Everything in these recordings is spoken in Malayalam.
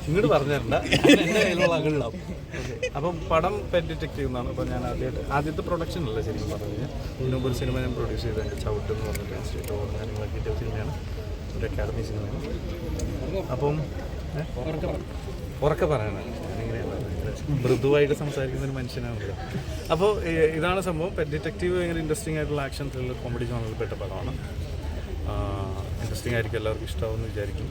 ഇങ്ങോട്ട് പറഞ്ഞിരണ്ട, എൻ്റെ കയ്യിലുള്ള അങ്ങനെയുണ്ടാവും. അപ്പം പടം പെറ്റ് ഡിറ്റക്റ്റീവ് എന്നാണ്. അപ്പോൾ ഞാൻ ആദ്യത്തെ പ്രൊഡക്ഷൻ അല്ല ശരിക്കും പറഞ്ഞു കഴിഞ്ഞാൽ. ഇതിനുമ്പ് ഒരു സിനിമ ഞാൻ പ്രൊഡ്യൂസ് ചെയ്ത് എൻ്റെ ചവിട്ട് എന്ന് പറഞ്ഞിട്ട് സ്റ്റേറ്റ് ഓവർ കാര്യങ്ങളൊക്കെ ഇട്ട സിനിമയാണ്, ഒരു അക്കാഡമി സിനിമയാണ്. അപ്പം ഉറക്കെ പറയണം, ഞാനിങ്ങനെയല്ല മൃദുവായിട്ട് സംസാരിക്കുന്ന ഒരു മനുഷ്യനാണല്ലോ. അപ്പോൾ ഇതാണ് സംഭവം. പെറ്റ് ഡിറ്റക്റ്റീവ് ഭയങ്കര ഇൻട്രസ്റ്റിംഗ് ആയിട്ടുള്ള ആക്ഷൻ ത്രില്ലർ കോമഡി ജോണറിൽ പെട്ട പടമാണ്. ഇൻട്രസ്റ്റിംഗ് ആയിരിക്കും, എല്ലാവർക്കും ഇഷ്ടമാവുമെന്ന് വിചാരിക്കും.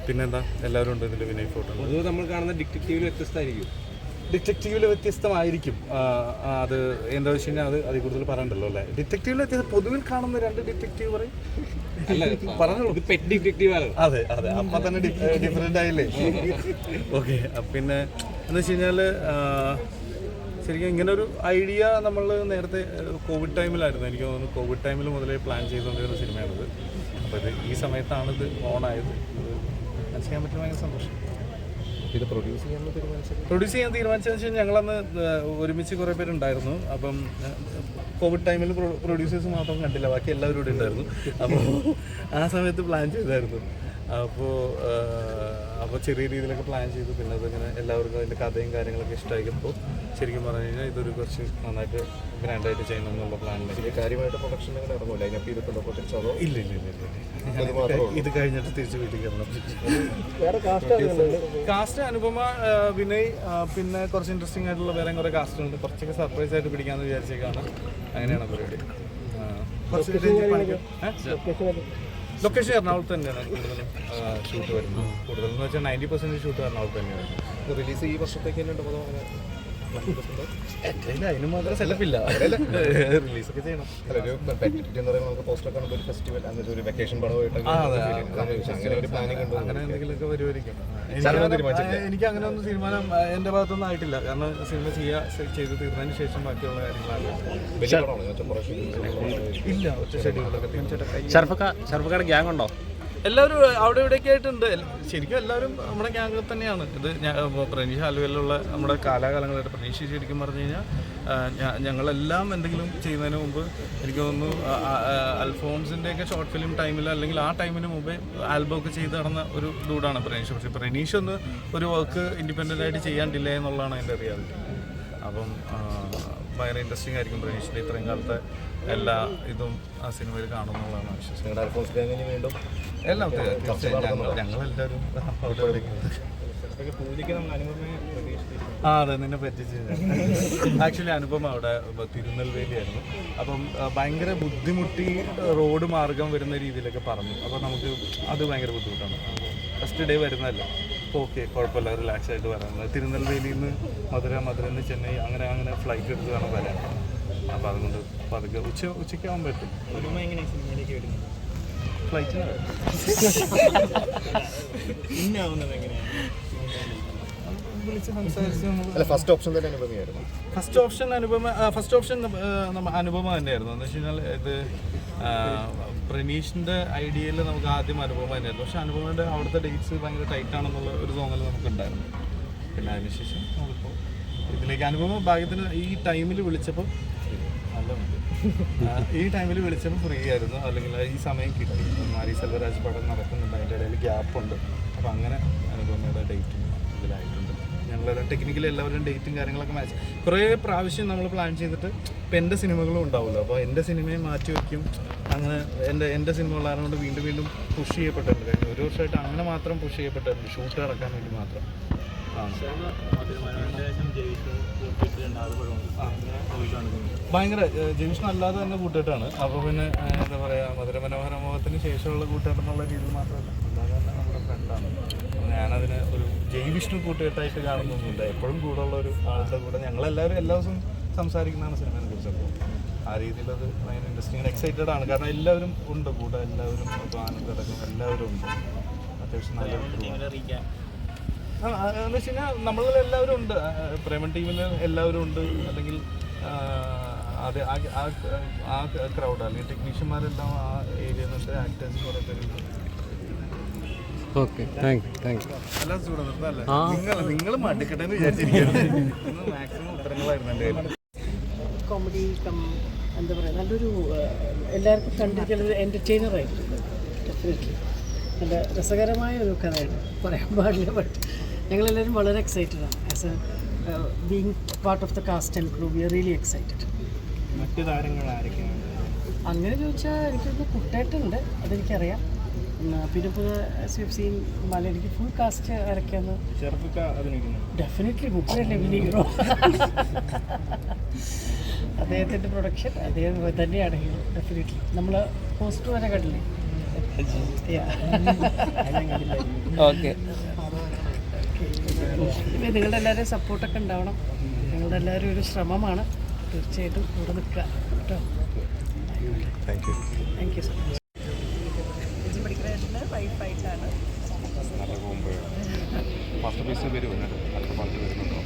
പിന്നെന്താ, എല്ലാവരും ഉണ്ട് ഇതിൽ. വിനയ് ഫോട്ടോ നമ്മൾ കാണുന്ന ഡിറ്റക്റ്റീവിൽ വ്യത്യസ്തമായിരിക്കും. ഡിറ്റക്റ്റീവിൽ വ്യത്യസ്തമായിരിക്കും. അത് എന്താ വെച്ച് കഴിഞ്ഞാൽ അത് അതിൽ കൂടുതൽ പറയണ്ടല്ലോ അല്ലേ. ഡിറ്റക്റ്റീവിൽ വ്യത്യസ്തം പൊതുവിൽ കാണുന്ന രണ്ട് ഡിറ്റക്റ്റീവ് പറയും പറഞ്ഞോളൂ. പെറ്റ് ഡിറ്റക്റ്റീവ് ആണ്. അതെ അതെ, അപ്പം തന്നെ ഡിഫറെൻ്റ് ആയില്ലേ. ഓക്കെ, പിന്നെ എന്ന് വെച്ച് കഴിഞ്ഞാൽ ശരിക്കും ഇങ്ങനൊരു ഐഡിയ നമ്മൾ നേരത്തെ കോവിഡ് ടൈമിലായിരുന്നു, എനിക്ക് തോന്നുന്നു. കോവിഡ് ടൈമിൽ മുതലേ പ്ലാൻ ചെയ്തുകൊണ്ടിരുന്ന സിനിമയാണിത്. അപ്പോൾ ഇത് ഈ സമയത്താണിത് ഓണായത്. അത് ചെയ്യാൻ പറ്റുന്ന ഭയങ്കര സന്തോഷം. ഇത് പ്രൊഡ്യൂസ് ചെയ്യാൻ തീരുമാനിച്ചതെന്ന് വെച്ചാൽ ഞങ്ങളന്ന് ഒരുമിച്ച് കുറേ പേരുണ്ടായിരുന്നു. അപ്പം കോവിഡ് ടൈമിൽ പ്രൊഡ്യൂസേഴ്സ് മാത്രം കണ്ടില്ല, ബാക്കി എല്ലാവരും ഇവിടെ ഉണ്ടായിരുന്നു. അപ്പോൾ ആ സമയത്ത് പ്ലാൻ ചെയ്തായിരുന്നു. അപ്പോൾ ചെറിയ രീതിയിലൊക്കെ പ്ലാൻ ചെയ്തു. പിന്നെ അതിങ്ങനെ എല്ലാവർക്കും അതിൻ്റെ കഥയും കാര്യങ്ങളൊക്കെ ഇഷ്ടമായപ്പോൾ ശരിക്കും പറഞ്ഞു കഴിഞ്ഞാൽ ഇതൊരു കുറച്ച് നന്നായിട്ട് ഗ്രാൻഡായിട്ട് ചെയ്യണം എന്നുള്ള പ്ലാനിലേക്ക്. കാര്യമായിട്ട് പ്രൊഡക്ഷൻ ഇറങ്ങുമല്ലോ, അതിനൊക്കെ ഇതൊക്കെ ഇല്ല ഇത് കഴിഞ്ഞിട്ട് തിരിച്ച് വീട്ടിൽ കയറണം. കാസ്റ്റ് അനുപമ, വിനയ്, പിന്നെ കുറച്ച് ഇൻട്രസ്റ്റിംഗ് ആയിട്ടുള്ള വേറെ കുറേ കാസ്റ്റുണ്ട്. കുറച്ചൊക്കെ സർപ്രൈസ് ആയിട്ട് പിടിക്കാമെന്ന് വിചാരിച്ചേക്കാണ്. അങ്ങനെയാണ് പരിപാടി. ലൊക്കേഷൻ എറണാകുളത്ത് തന്നെയാണ് കൂടുതലും ഷൂട്ട് വരുന്നത്. കൂടുതലെന്ന് വെച്ചാൽ 90% ഷൂട്ട് എറണാകുളത്ത് തന്നെയാണ്. റിലീസ് ഈ വർഷത്തേക്ക് തന്നെ ഉണ്ടോ? ഇല്ല, അതിന് മാത്രം സെറ്റപ്പില്ല. റിലീസൊക്കെ ചെയ്യണം. അങ്ങനെ എന്തെങ്കിലുമൊക്കെ വരുമായിരിക്കും. എനിക്ക് അങ്ങനെ ഒന്നും തീരുമാനം എൻ്റെ ഭാഗത്തൊന്നും ആയിട്ടില്ല. കാരണം സിനിമ ചെയ്ത് തീർന്നതിന് ശേഷം ബാക്കിയുള്ള കാര്യങ്ങളാണ്. ഇല്ല, ഒറ്റ ഷെഡ്യൂളൊക്കെ ഗ്യാങ് ഉണ്ടോ? എല്ലാവരും അവിടെ ഇവിടെയൊക്കെ ആയിട്ടുണ്ട്. ശരിക്കും എല്ലാവരും നമ്മുടെ ഗ്യാങ്ങിൽ തന്നെയാണ്. ഇത് പ്രനീഷ് ആലുവയിലുള്ള നമ്മുടെ കാലാകാലങ്ങളായിട്ട് പ്രനീഷ് ശരിക്കും പറഞ്ഞു കഴിഞ്ഞാൽ ഞങ്ങളെല്ലാം എന്തെങ്കിലും ചെയ്യുന്നതിന് മുമ്പ് എനിക്ക് തോന്നുന്നു അൽഫോൺസിൻ്റെയൊക്കെ ഷോർട്ട് ഫിലിം ടൈമിൽ അല്ലെങ്കിൽ ആ ടൈമിന് മുമ്പേ ആൽബം ഒക്കെ ചെയ്ത് നടന്ന ഒരു ഡൂഡാണ് പ്രനീഷ്. പക്ഷേ പ്രനീഷ് ഒന്ന് ഒരു വർക്ക് ഇൻഡിപെൻഡൻ്റ് ആയിട്ട് ചെയ്യാൻ ഡിലേ എന്നുള്ളതാണ് എൻ്റെ റിയാലിറ്റി. അപ്പം ഭയങ്കര ഇൻട്രസ്റ്റിംഗ് ആയിരിക്കും പ്രനീഷിൻ്റെ ഇത്രയും കാലത്തെ എല്ലാ ഇതും ആ സിനിമയിൽ കാണുന്നുള്ളതാണ് വിശ്വസിക്കുന്നത്. വീണ്ടും എല്ലാം ഞങ്ങളെല്ലാവരും അതെ, നിന്നെ പറ്റിച്ച്. ആക്ച്വലി അനുപമ അവിടെ തിരുനെൽവേലിയായിരുന്നു. അപ്പം ഭയങ്കര ബുദ്ധിമുട്ടി റോഡ് മാർഗം വരുന്ന രീതിയിലൊക്കെ പറഞ്ഞു. അപ്പോൾ നമുക്ക് അത് ഭയങ്കര ബുദ്ധിമുട്ടാണ്. ഫസ്റ്റ് ഡേ വരുന്നതല്ലേ. അപ്പോൾ ഓക്കെ, കുഴപ്പമില്ല, റിലാക്സ് ആയിട്ട് പറയുന്നത്. തിരുനെൽവേലിയിൽ നിന്ന് മധുരയിൽ നിന്ന് ചെന്നൈ അങ്ങനെ ഫ്ലൈറ്റ് എടുത്ത് വേണം വരാൻ. അപ്പോൾ അതുകൊണ്ട് പതുക്കെ ഉച്ചയ്ക്ക് ആവാൻ പറ്റും. ഫ്ലൈറ്റിന് ഫസ്റ്റ് ഓപ്ഷൻ അനുപമ തന്നെയായിരുന്നു. എന്ന് വെച്ച് കഴിഞ്ഞാൽ ഇത് പ്രനീഷിൻ്റെ ഐഡിയയിൽ നമുക്ക് ആദ്യം അനുപമ തന്നെയായിരുന്നു. പക്ഷെ അനുപമയുടെ അവിടുത്തെ ഡേറ്റ്സ് ഭയങ്കര ടൈറ്റ് ആണെന്നുള്ള ഒരു തോന്നൽ നമുക്കുണ്ടായിരുന്നു. പിന്നെ അതിനുശേഷം നമ്മളിപ്പോൾ ഇതിലേക്ക് അനുപമ ഭാഗ്യത്തിന് ഈ ടൈമിൽ വിളിച്ചപ്പോൾ ഫ്രീ ആയിരുന്നു. അല്ലെങ്കിൽ ഈ സമയം കിട്ടി. മാരി സെൽവരാജ് പടം നടക്കുന്നുണ്ട്, അതിൻ്റെ ഇടയിൽ ഗ്യാപ്പുണ്ട്. അപ്പോൾ അങ്ങനെ അനുപമയുടെ ഡേറ്റും ഇതിലായിട്ടുണ്ട്. ഞങ്ങളെല്ലാം ടെക്നിക്കലി എല്ലാവരും ഡേറ്റും കാര്യങ്ങളൊക്കെ മാച്ച് കുറേ പ്രാവശ്യം നമ്മൾ പ്ലാൻ ചെയ്തിട്ട് ഇപ്പം എൻ്റെ സിനിമകളും ഉണ്ടാവുമല്ലോ. അപ്പോൾ എൻ്റെ സിനിമയെ മാറ്റി വയ്ക്കും. അങ്ങനെ എൻ്റെ സിനിമകളാരും കൊണ്ട് വീണ്ടും പുഷ് ചെയ്യപ്പെട്ടിട്ടുണ്ട്. കഴിഞ്ഞ ഒരു വർഷമായിട്ട് അങ്ങനെ മാത്രം പുഷ് ചെയ്യപ്പെട്ടിട്ടുണ്ട്, ഷൂട്ട് ഇറക്കാൻ വേണ്ടി മാത്രം. ഭയങ്കര ജംഗ്ഷൻ അല്ലാതെ തന്നെ കൂട്ടുകെട്ടാണ്. അപ്പോൾ പിന്നെ എന്താ പറയുക, മധുരമനോഹരമോഹത്തിന് ശേഷമുള്ള കൂട്ടുകെട്ട് എന്നുള്ള രീതിയിൽ മാത്രമല്ല, അല്ലാതെ തന്നെ നമ്മുടെ ഫ്രണ്ടാണ്. ഞാനതിന് ഒരു ജയ്വിഷ്ണു കൂട്ടുകെട്ടായിട്ട് കാണുന്നൊന്നുമില്ല. എപ്പോഴും കൂടെ ഉള്ള ഒരു ആളുടെ കൂടെ ഞങ്ങളെല്ലാവരും എല്ലാ ദിവസവും സംസാരിക്കുന്നതാണ് സിനിമയെ കുറിച്ചപ്പോൾ ആ രീതിയിലത് ഭയങ്കര ഇൻട്രസ്റ്റിംഗ് എക്സൈറ്റഡ് ആണ്. കാരണം എല്ലാവരും ഉണ്ട് കൂടെ, എല്ലാവരും ഇപ്പോൾ ആനന്ദടക്കം എല്ലാവരും ഉണ്ട്. അത്യാവശ്യം നല്ലൊരു എന്ന് വെച്ച് കഴിഞ്ഞാൽ നമ്മളെല്ലാവരും ഉണ്ട്. പ്രേമൻ ടീമിൽ എല്ലാവരും ഉണ്ട്. അല്ലെങ്കിൽ അത് ആ ക്രൗഡ് അല്ലെങ്കിൽ ടെക്നീഷ്യന്മാരെല്ലാം ആ ഏരിയയിൽ നിന്നിട്ട് ആക്ടേഴ്സ് കുറേ പേരുണ്ട്. Okay, thank you. അല്ല ചൂടാ നിർത്താല്ലേ, നിങ്ങൾ മടുക്കട്ടെ എന്ന് വിചാരിച്ചിരിക്കുകയാണ്. മാക്സിമം ഉത്തരങ്ങളായിരുന്നു എൻ്റെ കയ്യിൽ. കോമഡി എന്താ പറയുക, നല്ലൊരു എല്ലാവർക്കും കണ്ടിരിക്കുന്ന ഒരു എൻ്റർടൈനറായിരുന്നു. ഡെഫിനറ്റ്ലി നല്ല രസകരമായ ഒരു കഥയാണ്, പറയാൻ പാടില്ല. ബട്ട് ഞങ്ങളെല്ലാവരും വളരെ എക്സൈറ്റഡാണ്. As a being part of the cast and crew, we are really excited. മറ്റു താരങ്ങൾ ആരൊക്കെയാണ്? അങ്ങനെ ചോദിച്ചാൽ എനിക്കൊന്ന് കുട്ടേട്ടുണ്ട്, അതെനിക്കറിയാം. പിന്നെ ഇപ്പോൾ സീൻ മല എനിക്ക് ഫുൾ കാസ്റ്റ് ആരൊക്കെയാണ് ഡെഫിനറ്റ്ലി മുപ്പതല്ലേ ഹീറോ. അദ്ദേഹത്തിൻ്റെ പ്രൊഡക്ഷൻ അദ്ദേഹം തന്നെയാണ് ഹീറോ. ഡെഫിനറ്റ്ലി നമ്മൾ പോസ്റ്റർ വരെ കണ്ടില്ലേ? ഓക്കെ, നിങ്ങളുടെ എല്ലാവരുടെയും സപ്പോർട്ടൊക്കെ ഉണ്ടാവണം. നിങ്ങളുടെ എല്ലാവരും ഒരു ശ്രമമാണ്. തീർച്ചയായിട്ടും കൂടെ നിൽക്കുക കേട്ടോ. Thank you. Thank you so much. വൈഫായിട്ടാണ് മാസ്റ്റർ പീസിന് പേര് വന്നത് അടുത്ത പാർട്ടി വരുന്നുണ്ടോ?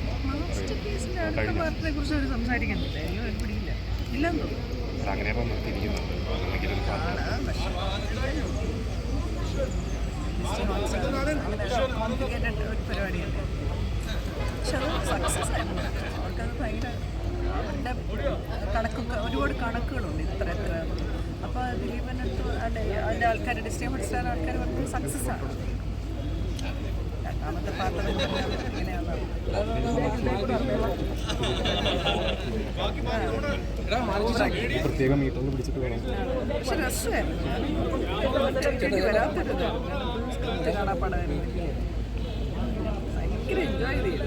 അടുത്ത പാർട്ടിനെ കുറിച്ച് അവർ സംസാരിക്കുന്നില്ല. എനിക്ക് പിടിയില്ല, ഇല്ലെന്ന് തോന്നുന്നു. അങ്ങനെയാണ് നിർത്തിയിരിക്കുന്നത്. കോംപ്ലിക്കേറ്റഡ് ഒരു പരിപാടിയല്ലേ. പക്ഷെ അത് സക്സസ് ആയിരുന്നു. അവർക്കത് ഭയങ്കര അവരുടെ ഒരുപാട് കണക്കുകളുണ്ട് ഇത്ര അപ്പോൾ ദിലീപനടുത്ത് അല്ലെ അതിൻ്റെ ആൾക്കാർ ഡിസ്ട്രിബ്യൂട്ട് സ്റ്റാർ ആൾക്കാർ പറഞ്ഞത് സക്സസ് ആണ്. രണ്ടാമത്തെ പാർട്ടി ഇങ്ങനെയാണ്. പ്രത്യേക മീറ്ററിൽ പിടിച്ചിട്ട് വേണം. പക്ഷെ രസമായിരുന്നു. വരാത്തൊരു കാണാൻ പാടായിരുന്നു. ഭയങ്കര എൻജോയ് ചെയ്തു.